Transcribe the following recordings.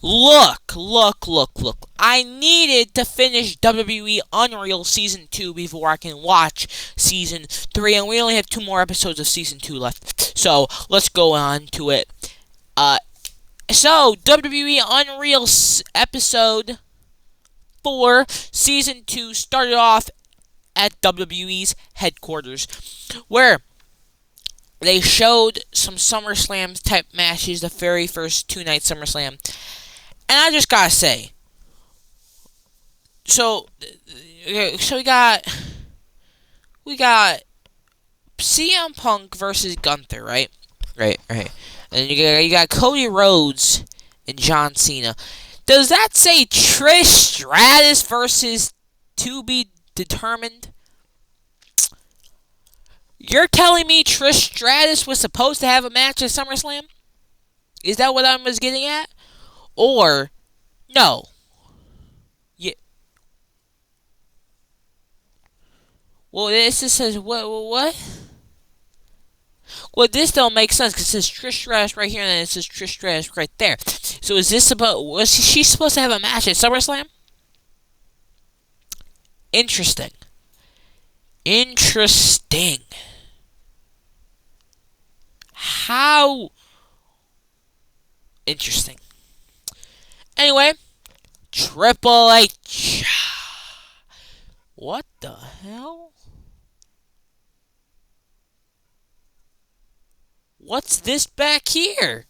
Look. I needed to finish WWE Unreal Season 2 before I can watch Season 3, and we only have 2 more episodes of Season 2 left. So, let's go on to it. Uh, WWE Unreal Episode 4, Season 2 started off at WWE's headquarters, where they showed some SummerSlam type matches, the very first 2 night SummerSlam. And I just gotta say, so we got CM Punk versus Gunther, right? Right. And you got Cody Rhodes and John Cena. Does that say Trish Stratus versus to be determined? You're telling me Trish Stratus was supposed to have a match at SummerSlam? Is that what I was getting at? Or no? Yeah. Well, this just says what? Well, this don't make sense because it says Trish Stratus right here and then it says Trish Stratus right there. So is this about? Was she supposed to have a match at SummerSlam? Interesting. Interesting. How interesting. Anyway, Triple H. What the hell? What's this back here?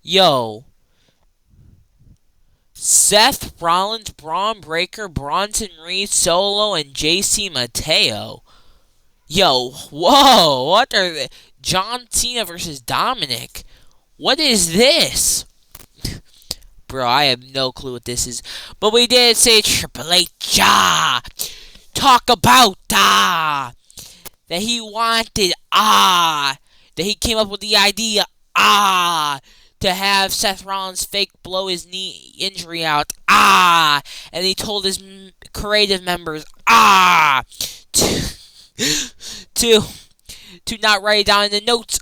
Yo. Seth Rollins, Braun Breaker, Bronson Reed, Solo, and JC Mateo. Yo, whoa, what are they? John Cena versus Dominic. What is this? Bro, I have no clue what this is. But we did say Triple H. Talk about that he wanted that he came up with the idea to have Seth Rollins fake blow his knee injury out and he told his creative members to to not write it down in the notes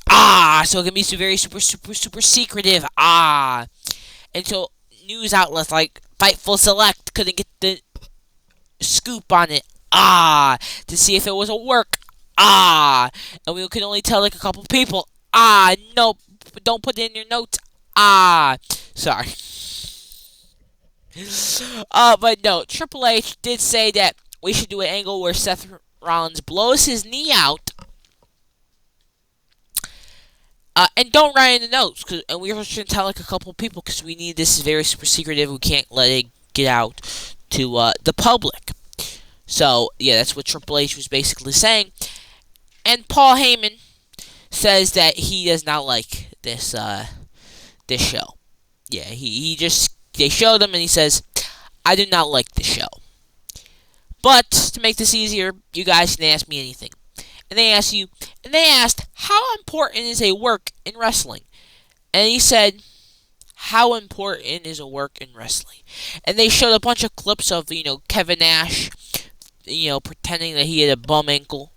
so it can be very super secretive and so news outlets like Fightful Select couldn't get the scoop on it to see if it was a work and we could only tell like a couple people no, don't put it in your notes sorry. But no, Triple H did say that we should do an angle where Seth Rollins blows his knee out and don't write in the notes, and we were trying to tell like a couple people because we need this very super secretive. We can't let it get out to the public. So yeah, that's what Triple H was basically saying. And Paul Heyman says that he does not like this this show. Yeah, they showed him and he says, I do not like this show. But to make this easier, you guys can ask me anything. And they asked, how important is a work in wrestling? And he said, how important is a work in wrestling? And they showed a bunch of clips of, Kevin Nash, pretending that he had a bum ankle.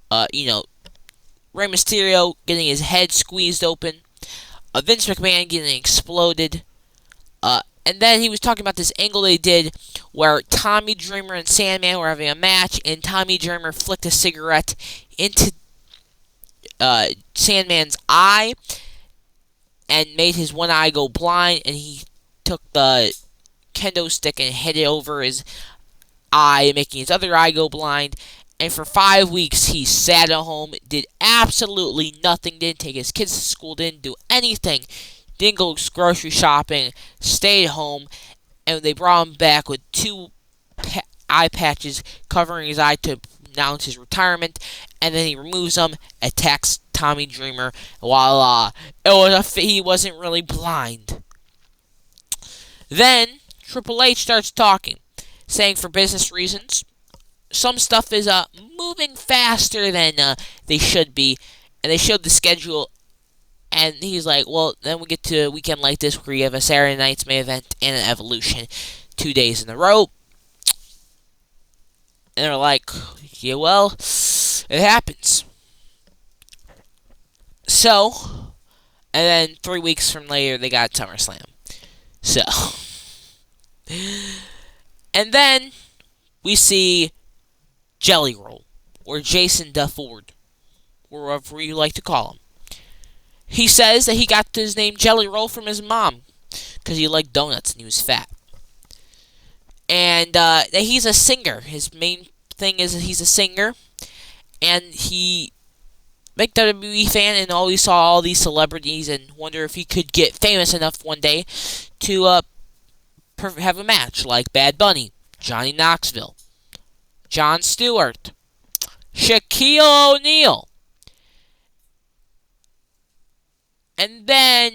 Rey Mysterio getting his head squeezed open. Vince McMahon getting exploded. And then he was talking about this angle they did where Tommy Dreamer and Sandman were having a match, and Tommy Dreamer flicked a cigarette into Sandman's eye and made his one eye go blind, and he took the kendo stick and hit it over his eye, making his other eye go blind. And for 5 weeks, he sat at home, did absolutely nothing, didn't take his kids to school, didn't do anything, didn't go grocery shopping, stayed home, and they brought him back with 2 eye patches covering his eye to announce his retirement, and then he removes them, attacks Tommy Dreamer. Voila! He wasn't really blind. Then Triple H starts talking, saying for business reasons, some stuff is moving faster than they should be, and they showed the schedule, and he's like, well, then we get to a weekend like this where you have a Saturday night's main event and an Evolution 2 days in a row. And they're like, yeah, well, it happens. So, and then 3 weeks from later, they got SummerSlam. So, and then we see Jelly Roll, or Jason DeFord, or whatever you like to call him. He says that he got his name Jelly Roll from his mom because he liked donuts and he was fat. And that he's a singer. His main thing is that he's a singer, and he big WWE fan and always saw all these celebrities and wonder if he could get famous enough one day to have a match like Bad Bunny, Johnny Knoxville, Jon Stewart, Shaquille O'Neal. And then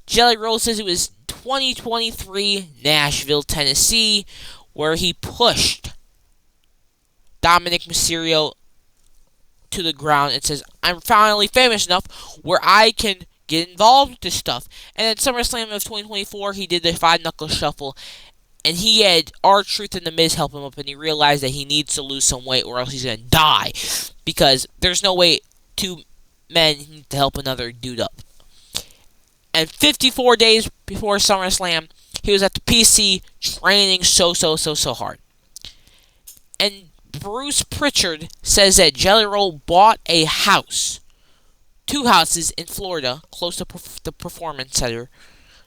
Jelly Roll says it was 2023 Nashville, Tennessee, where he pushed Dominic Mysterio to the ground and says, I'm finally famous enough where I can get involved with this stuff. And at SummerSlam of 2024, he did the 5-knuckle shuffle, and he had R-Truth and The Miz help him up, and he realized that he needs to lose some weight or else he's going to die, because there's no way two men need to help another dude up. And 54 days before SummerSlam, he was at the PC training so hard. And Bruce Pritchard says that Jelly Roll bought a house, 2 houses in Florida, close to the Performance Center.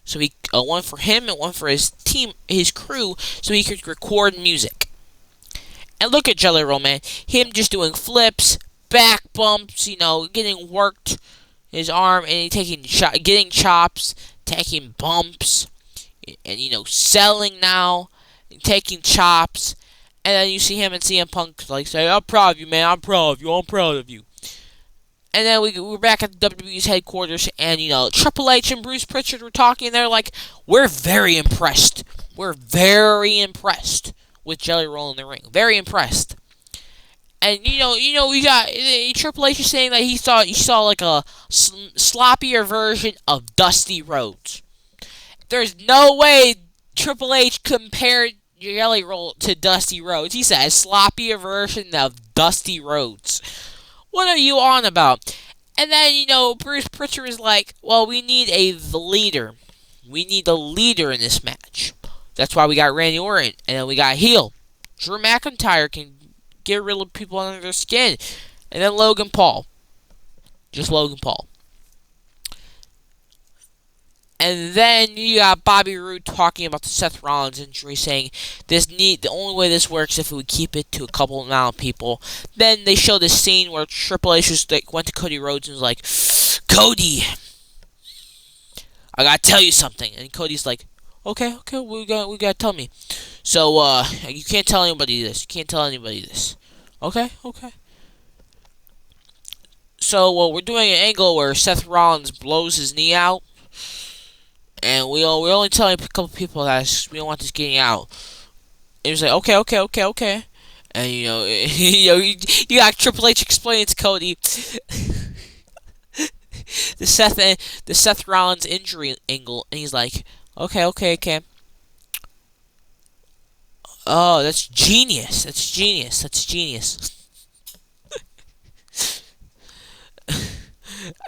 So he one for him and one for his team, his crew, so he could record music. And look at Jelly Roll, man. Him just doing flips, back bumps, getting worked, his arm, and he getting chops, taking bumps, and selling now, and taking chops. And then you see him and CM Punk like say, I'm proud of you, man. I'm proud of you. I'm proud of you. And then we're back at the WWE's headquarters, and, Triple H and Bruce Pritchard were talking, and they're like, we're very impressed. We're very impressed with Jelly Roll in the ring. Very impressed. And, we got Triple H is saying that he saw like a sloppier version of Dusty Rhodes. There's no way Triple H compared Jelly Roll to Dusty Rhodes. He said a sloppier version of Dusty Rhodes. What are you on about? And then, Bruce Pritchard is like, well, we need a leader. We need a leader in this match. That's why we got Randy Orton. And then we got heel. Drew McIntyre can get rid of people under their skin. And then Logan Paul. Just Logan Paul. And then you got Bobby Roode talking about the Seth Rollins injury, saying the only way this works if we keep it to a couple amount of people. Then they show this scene where Triple H went to Cody Rhodes and was like, Cody, I gotta tell you something. And Cody's like, okay, we gotta tell me. So you can't tell anybody this. You can't tell anybody this. Okay. So we're doing an angle where Seth Rollins blows his knee out. And we're only telling a couple people that we don't want this getting out. And he was like, okay. And you got Triple H explaining to Cody the Seth Rollins injury angle, and he's like, okay. Oh, that's genius.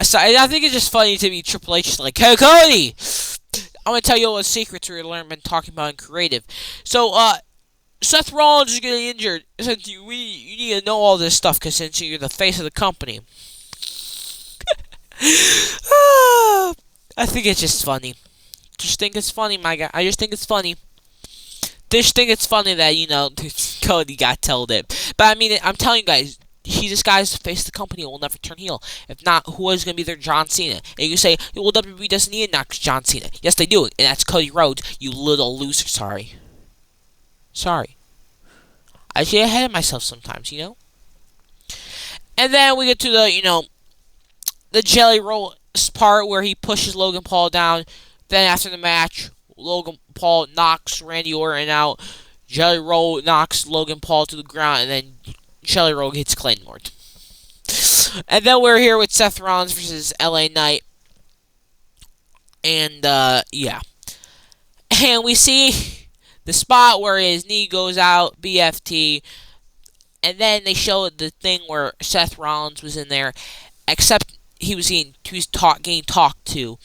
So I think it's just funny to be Triple H like, hey Cody, I'm gonna tell you all the secrets we've been talking about in creative. So, Seth Rollins is getting injured. Since you need to know all this stuff, because since you're the face of the company. I think it's just funny. Just think it's funny, my guy. I just think it's funny. Just think it's funny that, Cody got told it. But I mean, I'm telling you guys, this guy's the face of the company and will never turn heel. If not, who is going to be their John Cena? And you say, well, WWE doesn't need to knock John Cena. Yes, they do. And that's Cody Rhodes, you little loser. Sorry. I get ahead of myself sometimes, And then we get to the Jelly Roll part where he pushes Logan Paul down. Then after the match, Logan Paul knocks Randy Orton out. Jelly Roll knocks Logan Paul to the ground, and then Jelly Roll hits Claymore. And then we're here with Seth Rollins versus LA Knight. And, yeah. And we see the spot where his knee goes out, BFT. And then they showed the thing where Seth Rollins was in there, except getting talked to,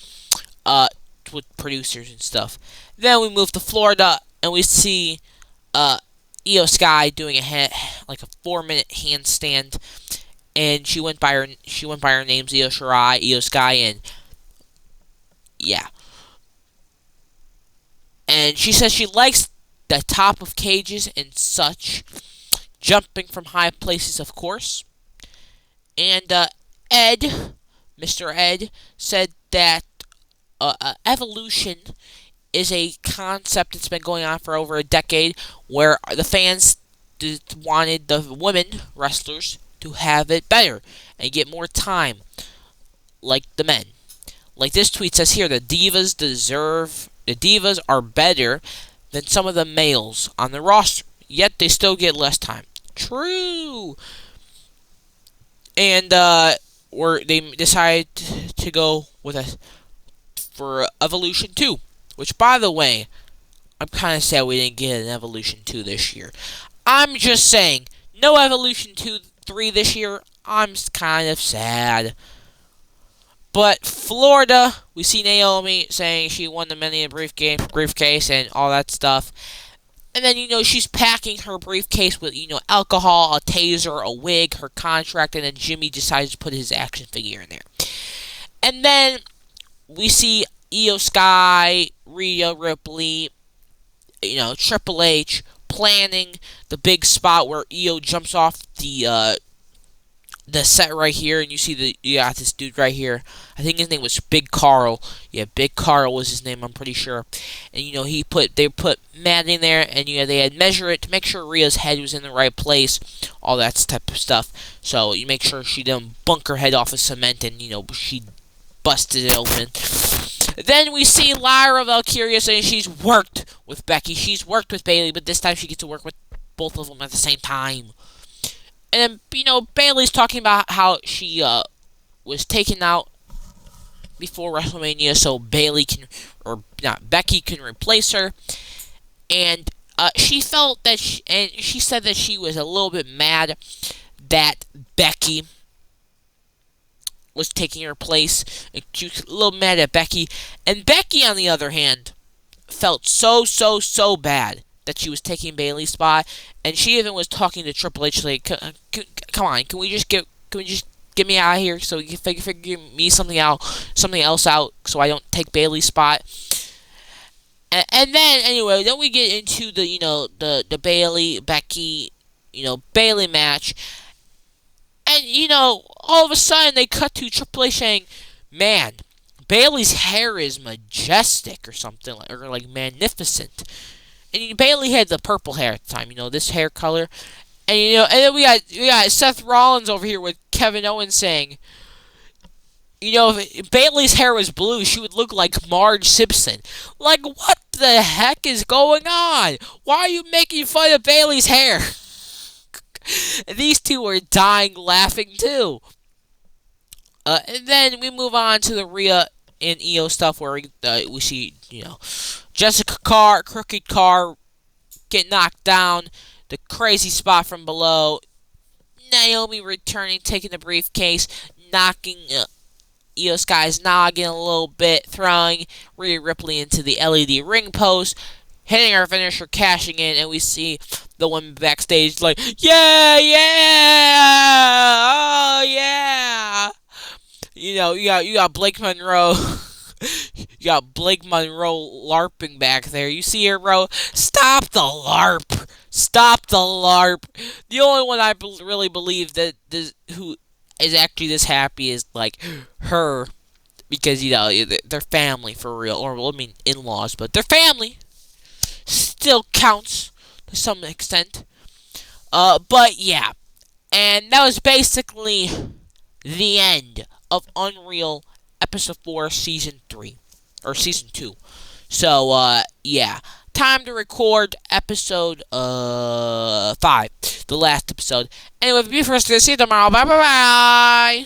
uh, with producers and stuff. Then we move to Florida, and we see, uh, Io Sky doing like a 4-minute handstand, and she went by her names Io Shirai, Io Sky, and yeah. And she says she likes the top of cages and such, jumping from high places, of course. And Ed, Mr. Ed, said that evolution is a concept that's been going on for over a decade, where the fans wanted the women wrestlers to have it better and get more time, like the men. Like this tweet says here, the divas are better than some of the males on the roster, yet they still get less time. True. And they decided to go for Evolution 2, which, by the way, I'm kind of sad we didn't get an Evolution 2 this year. I'm just saying, no Evolution 3 this year. I'm kind of sad. But Florida, we see Naomi saying she won the Millennium briefcase and all that stuff. And then, she's packing her briefcase with, alcohol, a taser, a wig, her contract, and then Jimmy decides to put his action figure in there. And then we see Io Sky, Rhea Ripley, Triple H planning the big spot where Io jumps off the set right here, and you got this dude right here. I think his name was Big Carl. Yeah, Big Carl was his name, I'm pretty sure. And they put Matt in there, and they had measure it to make sure Rhea's head was in the right place, all that type of stuff. So you make sure she didn't bunk her head off of cement, and she busted it open. Then we see Lyra Valkyria saying she's worked with Becky, she's worked with Bayley, but this time she gets to work with both of them at the same time. And then, Bayley's talking about how she was taken out before WrestleMania, so Becky can replace her. And she felt that, she said that she was a little bit mad that Becky was taking her place. And she was a little mad at Becky. And Becky, on the other hand, felt so bad that she was taking Bayley's spot, and she even was talking to Triple H like, "Come on, can we just get me out of here so you can figure me something else out, so I don't take Bayley's spot." And then anyway, then we get into the Bayley Becky Bayley match, and all of a sudden they cut to Triple H saying, "Man, Bayley's hair is majestic," or something or like magnificent. And Bayley had the purple hair at the time, this hair color. And and then we got Seth Rollins over here with Kevin Owens saying, if Bayley's hair was blue, she would look like Marge Simpson. Like, what the heck is going on? Why are you making fun of Bayley's hair? These two were dying laughing too. And then we move on to the Rhea and Io stuff, where we see, Jessica Crooked Car get knocked down, the crazy spot from below, Naomi returning, taking the briefcase, knocking Io Sky's noggin a little bit, throwing Rhea Ripley into the LED ring post, hitting her finisher, cashing in, and we see the women backstage like, "Yeah, oh yeah!" You got Blake Monroe. You got Blake Monroe LARPing back there. You see her, bro? Stop the LARP. Stop the LARP. The only one I really believe who is actually this happy is like her, because they're family for real, or in-laws, but their family still counts to some extent. But yeah, and that was basically the end of Unreal Episode 4, Season 3. Or Season 2. So, yeah. Time to record Episode 5. The last episode. Anyway, be first to see you tomorrow. Bye-bye-bye!